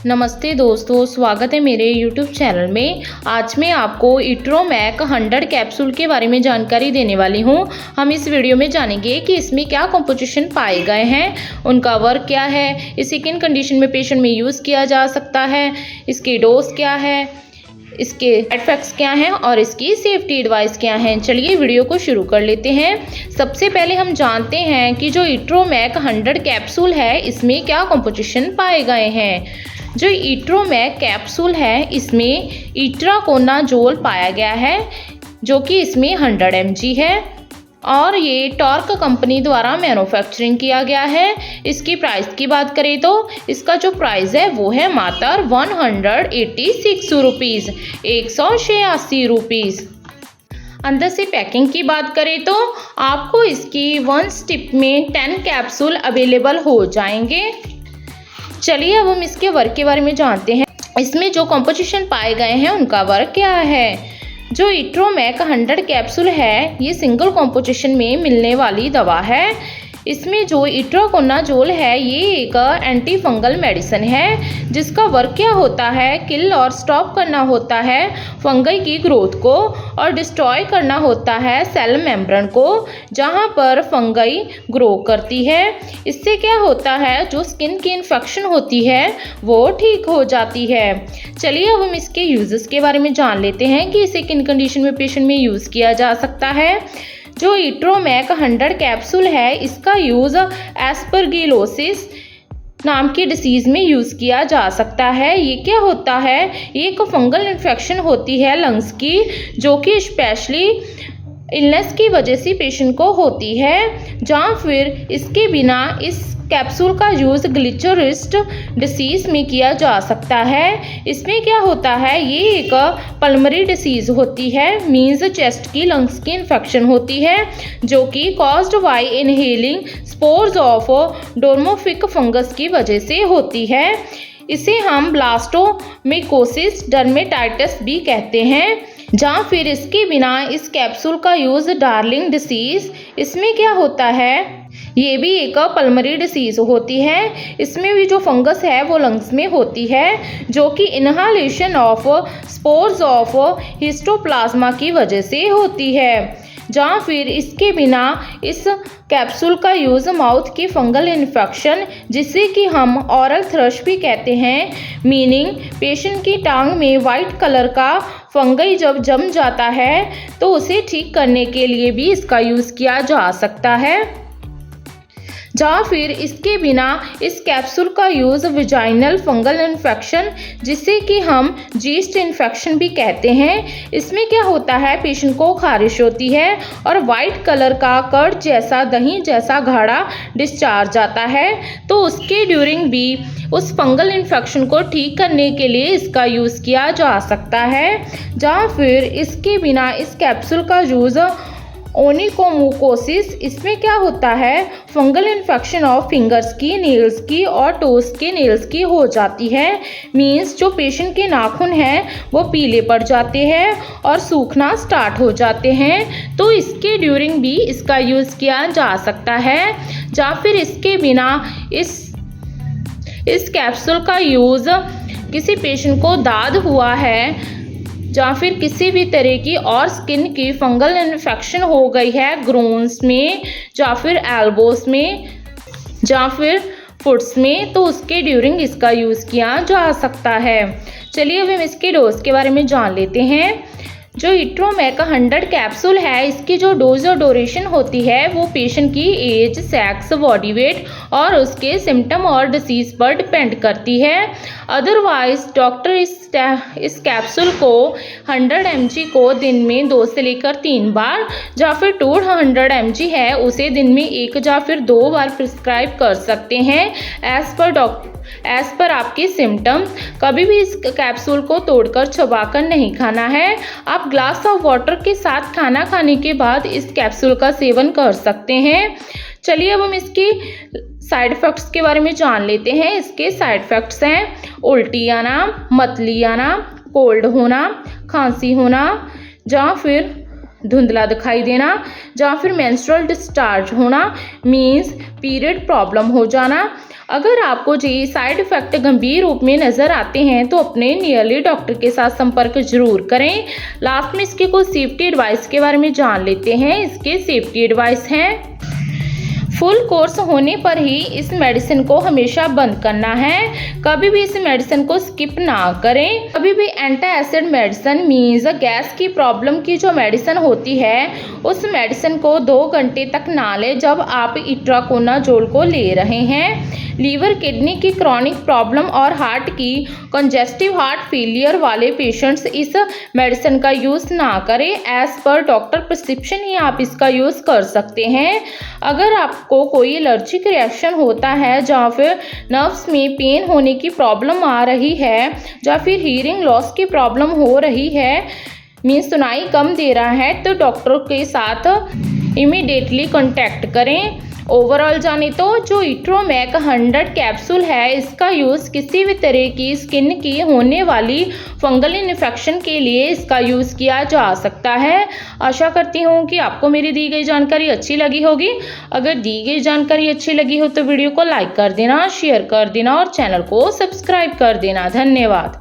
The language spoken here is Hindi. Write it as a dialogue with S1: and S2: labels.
S1: नमस्ते दोस्तों, स्वागत है मेरे YouTube चैनल में। आज मैं आपको इट्रोमैक 100 कैप्सूल के बारे में जानकारी देने वाली हूं। हम इस वीडियो में जानेंगे कि इसमें क्या कंपोजिशन पाए गए हैं, उनका वर्क क्या है, इसे किन कंडीशन में पेशेंट में यूज़ किया जा सकता है, इसकी डोज क्या है, इसके इफेक्ट्स क्या हैं और इसकी सेफ्टी एडवाइस क्या हैं। चलिए वीडियो को शुरू कर लेते हैं। सबसे पहले हम जानते हैं कि जो इट्रोमैक 100 कैप्सूल है इसमें क्या कंपोजिशन पाए गए हैं। जो इट्रोमैक कैप्सूल है इसमें इट्राकोनाजोल पाया गया है, जो कि इसमें 100 mg है और ये टॉर्क कंपनी द्वारा मैन्युफैक्चरिंग किया गया है। इसकी प्राइस की बात करें तो इसका जो प्राइस है वो है मात्र 186 रुपीज़, 186 रुपीज़। अंदर से पैकिंग की बात करें तो आपको इसकी 1 स्टिप में 10 कैप्सूल अवेलेबल हो जाएंगे। चलिए अब हम इसके वर्क के बारे में जानते हैं। इसमें जो कंपोजिशन पाए गए हैं उनका वर्क क्या है। जो इट्रोमैक 100 कैप्सूल है ये सिंगल कंपोजिशन में मिलने वाली दवा है। इसमें जो इट्राकोनाजोल है ये एक एंटी फंगल मेडिसिन है, जिसका वर्क क्या होता है, किल और स्टॉप करना होता है फंगई की ग्रोथ को और डिस्ट्रॉय करना होता है सेल मेम्ब्रेन को जहां पर फंगई ग्रो करती है। इससे क्या होता है, जो स्किन की इन्फेक्शन होती है वो ठीक हो जाती है। चलिए अब हम इसके यूजेस के बारे में जान लेते हैं कि इसे किन कंडीशन में पेशेंट में यूज़ किया जा सकता है। जो इट्रोमैक 100 कैप्सूल है इसका यूज़ एस्परगिलोसिस नाम की डिसीज़ में यूज़ किया जा सकता है। ये क्या होता है, ये एक फंगल इन्फेक्शन होती है लंग्स की, जो कि स्पेशली इलनेस की वजह से पेशेंट को होती है। जहाँ फिर इसके बिना इस कैप्सूल का यूज़ ग्लिचरिस्ट डिसीज़ में किया जा सकता है। इसमें क्या होता है, ये एक पल्मरी डिसीज़ होती है, मीन्स चेस्ट की लंग्स की इन्फेक्शन होती है, जो कि caused by inhaling spores of dimorphic fungus की वजह से होती है। इसे हम ब्लास्टोमिकोसिस डर्मेटाइटिस भी कहते हैं। जहाँ फिर इसके बिना इस कैप्सूल का यूज़ डार्लिंग डिसीज़, इसमें क्या होता है, ये भी एक पल्मरी डिसीज़ होती है। इसमें भी जो फंगस है वो लंग्स में होती है, जो कि इनहालेशन ऑफ स्पोर्स ऑफ हिस्टोप्लाज्मा की वजह से होती है। जहाँ फिर इसके बिना इस कैप्सूल का यूज़ माउथ की फंगल इन्फेक्शन, जिसे कि हम ऑरल थ्रश भी कहते हैं, मीनिंग पेशेंट की टांग में वाइट कलर का फंगई जब जम जाता है तो उसे ठीक करने के लिए भी इसका यूज़ किया जा सकता है। जहाँ फिर इसके बिना इस कैप्सूल का यूज़ विजाइनल फंगल इन्फेक्शन, जिसे कि हम जीस्ट इन्फेक्शन भी कहते हैं, इसमें क्या होता है, पेशेंट को खारिश होती है और वाइट कलर का कर्ड जैसा दही जैसा गाढ़ा डिस्चार्ज आता है, तो उसके ड्यूरिंग भी उस फंगल इन्फेक्शन को ठीक करने के लिए इसका यूज़ किया जा सकता है। जहाँ फिर इसके बिना इस कैप्सूल का यूज़ ओनिकोमुकोसिस, इसमें क्या होता है, फंगल इन्फेक्शन ऑफ फिंगर्स की, नेल्स की और टोस के नेल्स की हो जाती है। मीन्स जो पेशेंट के नाखून हैं वो पीले पड़ जाते हैं और सूखना स्टार्ट हो जाते हैं, तो इसके ड्यूरिंग भी इसका यूज़ किया जा सकता है। या फिर इसके बिना इस कैप्सूल का यूज़ किसी पेशेंट को दाद हुआ है या फिर किसी भी तरह की और स्किन की फंगल इन्फेक्शन हो गई है ग्रोन्स में या फिर एल्बोस में या फिर फुट्स में, तो उसके ड्यूरिंग इसका यूज़ किया जा सकता है। चलिए अब हम इसके डोज के बारे में जान लेते हैं। जो इट्रोमैक 100 कैप्सूल है इसकी जो डोज और ड्यूरेशन होती है वो पेशेंट की एज, सेक्स, बॉडी वेट और उसके सिम्टम और डिसीज़ पर डिपेंड करती है। अदरवाइज डॉक्टर इस कैप्सूल को 100 mg को दिन में 2 से लेकर 3 बार या फिर 200 mg है उसे दिन में 1 या फिर 2 बार प्रिस्क्राइब कर सकते हैं एज पर आपके सिम्टम। कभी भी इस कैप्सूल को तोड़कर चबाकर नहीं खाना है। आप ग्लास ऑफ वाटर के साथ खाना खाने के बाद इस कैप्सूल का सेवन कर सकते हैं। चलिए अब हम इसकी साइड इफ़ेक्ट्स के बारे में जान लेते हैं। इसके साइड इफ़ेक्ट्स हैं उल्टी आना, मतली आना, कोल्ड होना, खांसी होना, या फिर धुंधला दिखाई देना, या फिर मेंस्ट्रुअल डिस्चार्ज होना, मीन्स पीरियड प्रॉब्लम हो जाना, अगर आपको ये साइड इफ़ेक्ट गंभीर रूप में नज़र आते हैं तो अपने नियरली डॉक्टर के साथ संपर्क जरूर करें। लास्ट में इसके कुछ सेफ्टी एडवाइस के बारे में जान लेते हैं। इसके सेफ्टी एडवाइस हैं, फुल कोर्स होने पर ही इस मेडिसिन को हमेशा बंद करना है। कभी भी इस मेडिसिन को स्किप ना करें। कभी भी anti acid medicine means gas की प्रॉब्लम की जो मेडिसिन होती है उस मेडिसिन को 2 घंटे तक ना लें जब आप इट्राकोनाजोल को ले रहे हैं। लीवर, किडनी की क्रॉनिक प्रॉब्लम और हार्ट की कंजेस्टिव हार्ट फेलियर वाले पेशेंट्स इस मेडिसिन का यूज़ ना करें। एज पर डॉक्टर प्रिस्क्रिप्शन ही आप इसका यूज़ कर सकते हैं। अगर आपको कोई एलर्जिक रिएक्शन होता है या फिर नर्व्स में पेन होने की प्रॉब्लम आ रही है या फिर हीयरिंग लॉस की प्रॉब्लम हो रही है, मीन्स सुनाई कम दे रहा है, तो डॉक्टर के साथ इमीडिएटली कॉन्टैक्ट करें। ओवरऑल जाने तो जो इट्रोमैक 100 कैप्सूल है इसका यूज़ किसी भी तरह की स्किन की होने वाली फंगल इन्फेक्शन के लिए इसका यूज़ किया जा सकता है। आशा करती हूँ कि आपको मेरी दी गई जानकारी अच्छी लगी होगी। अगर दी गई जानकारी अच्छी लगी हो तो वीडियो को लाइक कर देना, शेयर कर देना और चैनल को सब्सक्राइब कर देना। धन्यवाद।